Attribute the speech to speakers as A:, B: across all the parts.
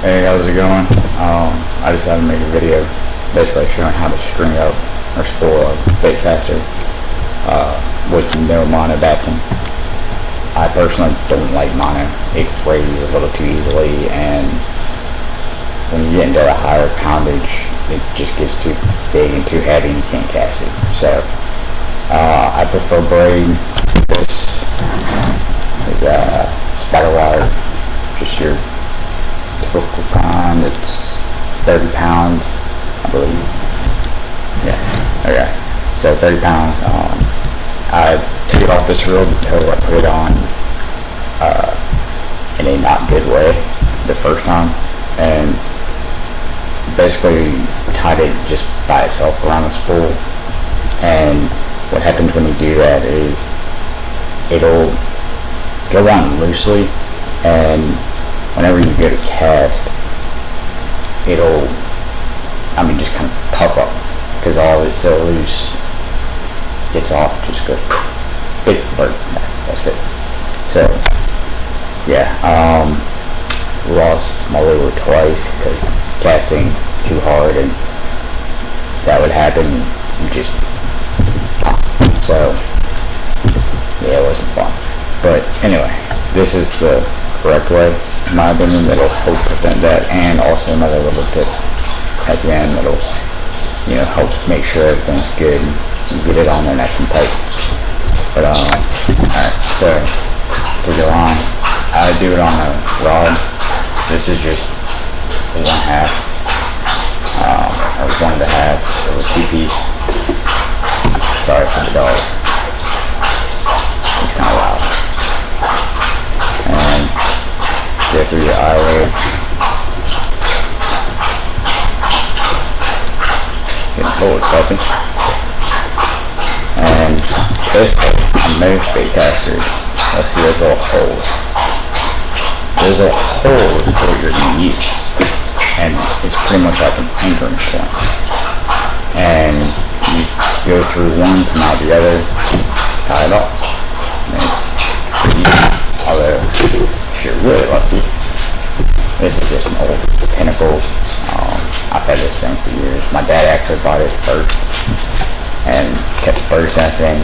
A: Hey, how's it going? I decided to make a video basically showing how to string up or spool a baitcaster with no mono backing. I personally don't like mono. It frays a little too easily, and when you get into a higher poundage, it just gets too big and too heavy and you can't cast it. So I prefer braid. This is spider wire, just your typical kind. It's 30 pounds, I believe. Yeah, okay. So 30 pounds. I took it off this reel because I put it on in a not good way the first time, and basically tied it just by itself around the spool. And what happens when you do that is it'll go on loosely, and whenever you go to cast, it'll, just kind of puff up because all of it's so loose. Gets off, just goes big bird. That's it. So yeah, lost my lure twice because casting too hard, and that would happen. So yeah, it wasn't fun. But anyway, this is the correct way, in my opinion. That'll help prevent that, and also another little tip at the end that'll help make sure everything's good and you get it on there nice and tight. But alright, so for your line, I do it on a rod. This is just 1/2 or 1.5 or a 2-piece. Sorry for the dog. It's kind of loud. And go through your eyelid. Get forward, puppy. And basically, on most baitcasters, you'll see those little holes. Those little holes is what you're going to use, and it's pretty much like an anchoring point. And you go through one, come out the other, tie it off. And it's pretty easy. Although, if you're really lucky, this is just an old Pinnacle. I've had this thing for years. My dad actually bought it first and kept bird nesting.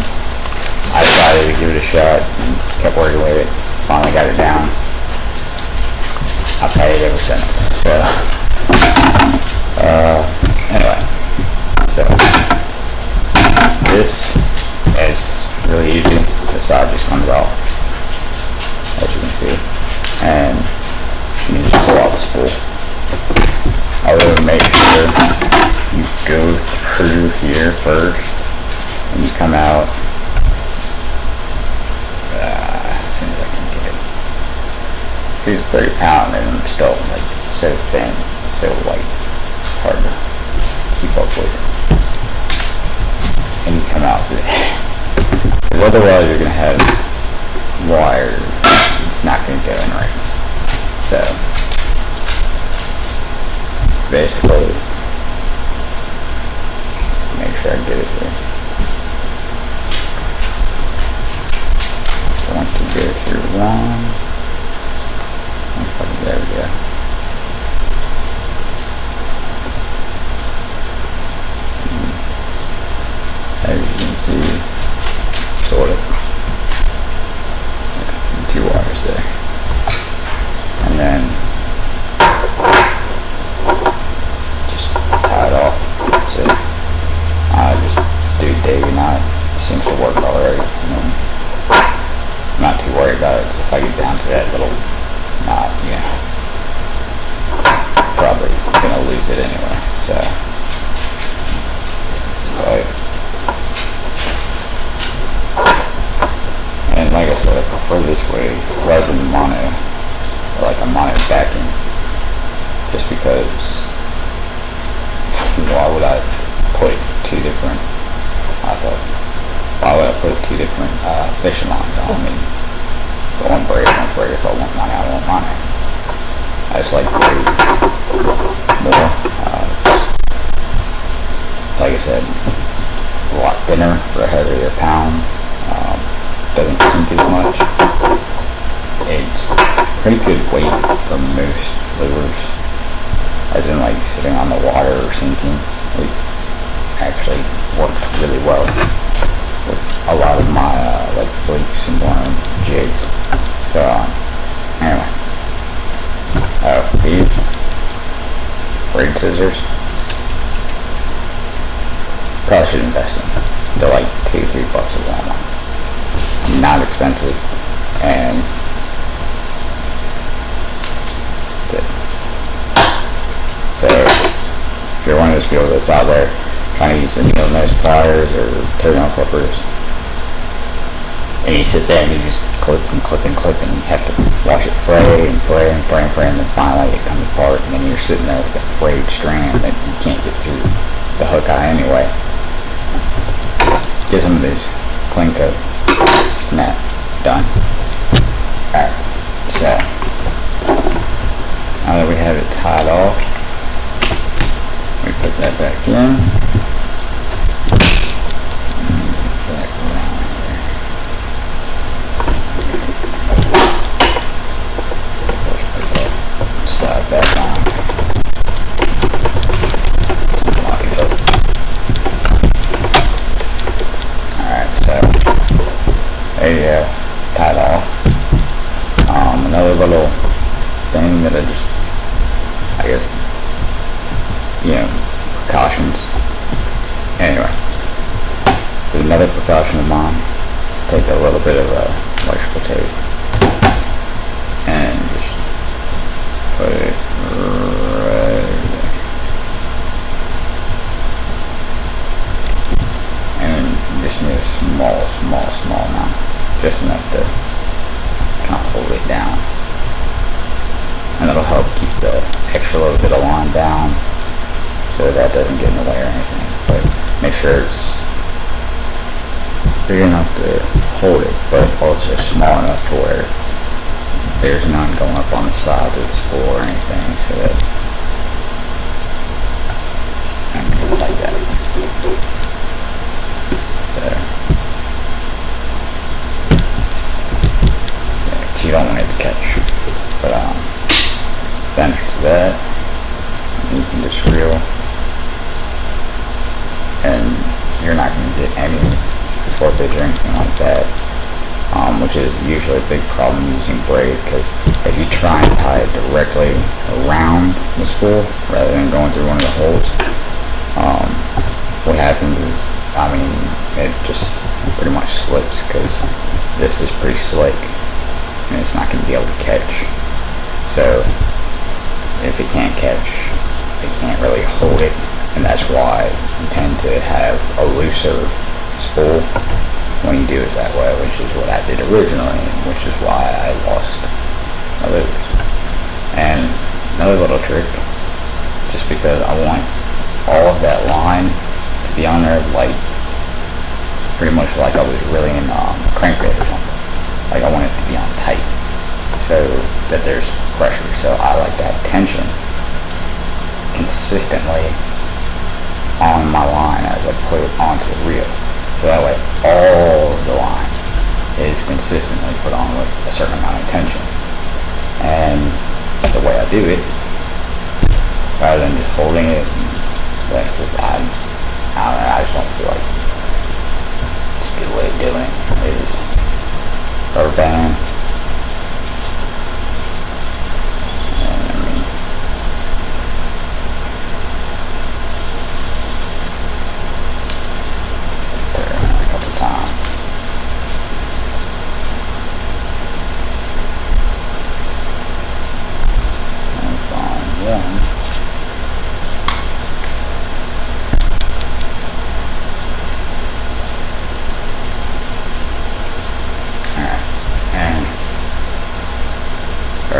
A: I decided to give it a shot and kept working with it. Finally got it down. I've had it ever since. So anyway, so this is really easy. The side just comes off, as you can see, and you can just pull out the spool. I would make sure you go through here first, and you come out. As soon as I can get it. See, it's 30 pounds, and I'm still so thin, so hard to keep up with. And you come out through there. Because otherwise, you're gonna have wire. It's not gonna go in right. So basically, make sure I get it here. I want to go through one. There we go. As you can see, sort of, two wires there. And then just tie it off. So I just do Davy knot. Seems to work already. I'm not too worried about it, because if I get down to that little knot, probably gonna lose it anyway. So and like I said, I prefer this way rather than mono, or like a mono backing, just because why would I put two different fishing lines on? I want braid, if I want mono, I want mono. I just like braid more. Like I said, a lot thinner for a heavier pound. Doesn't kink as much. It's pretty good weight for most lures. as in like sitting on the water or sinking. It actually works really well with a lot of my like fleeks and worm jigs. So anyway, these braid scissors, probably should invest in. They're like $2-3 at Walmart. Not expensive, and that's it. So if you're one of those people that's out there trying to use the needle nose pliers or toenail clippers, and you sit there and you just clip and clip and clip, and you have to watch it fray and fray and fray and fray, and then finally it comes apart, and then you're sitting there with a frayed strand that you can't get through the hook eye anyway. Get some of this clean coat, snap, done. Alright, so now that we have it tied off, we put that back in. Back around here. Put that side back on. Lock it up. Alright, so there you go. It's tied off. Another little thing that I guess, precautions. Anyway, so another precaution of mine is take a little bit of electrical tape and just put it right there. And just need a small amount, just enough to kind of hold it down. And that'll help keep the extra little bit of line down so that doesn't get in the way or anything. But make sure it's big enough to hold it, but also small enough to where there's none going up on the sides of the spool or anything, so that like that. So yeah, you don't want it to catch. But finish to that, you can just reel, and you're not going to get any slippage or anything like that, which is usually a big problem using braid, because if you try and tie it directly around the spool rather than going through one of the holes, what happens is, it just pretty much slips, because this is pretty slick and it's not going to be able to catch. So if it can't catch, it can't really hold it, and that's why you tend to have a looser spool when you do it that way, which is what I did originally, which is why I lost my loops. And another little trick, just because I want all of that line to be on there, like pretty much like I was really in crankbait or something. Like I want it to be on tight, so that there's pressure. So I like to have tension consistently on my line as I put it onto the reel. So that way all of the line is consistently put on with a certain amount of tension. And the way I do it, rather than just holding it, because I just don't feel like it's a good way of doing it, is rubber band.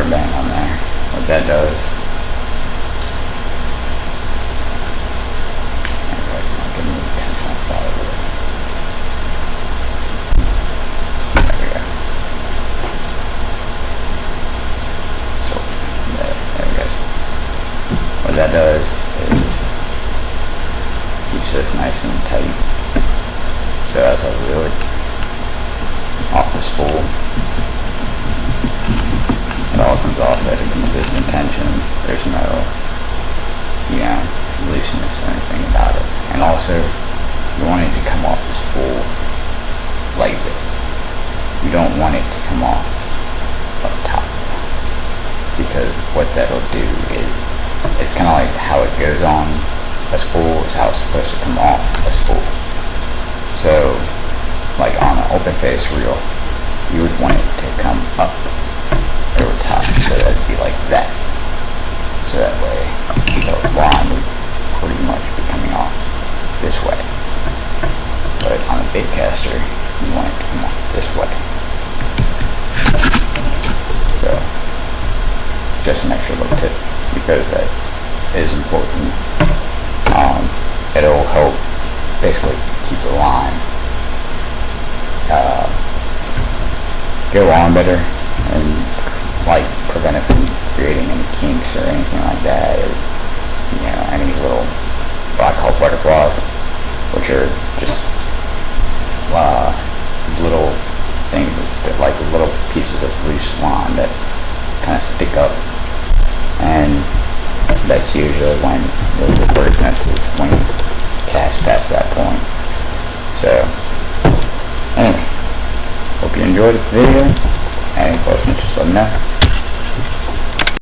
A: Band on there. What that does, give me the tension spot over there. There we go. So there we go. What that does is keeps this nice and tight. So as I reel it off the spool, it all comes off at a consistent tension. There's no looseness or anything about it. And also, you want it to come off the spool like this. You don't want it to come off up top, because what that'll do is, it's kind of like how it goes on a spool is how it's supposed to come off a spool. So, like on an open face reel, you would want it to come up over top, so that'd be like that. So that way, the line would pretty much be coming off this way. But on a baitcaster, you want it to come off this way. So, just an extra little tip, because that is important. It'll help basically keep the line go on better, and like prevent it from creating any kinks or anything like that, or any little what I call butterflies, which are just little things that like little pieces of loose line that kind of stick up, and that's usually when the bird offensive when you cast past that point. So anyway, hope you enjoyed the video. Any questions, just let me know.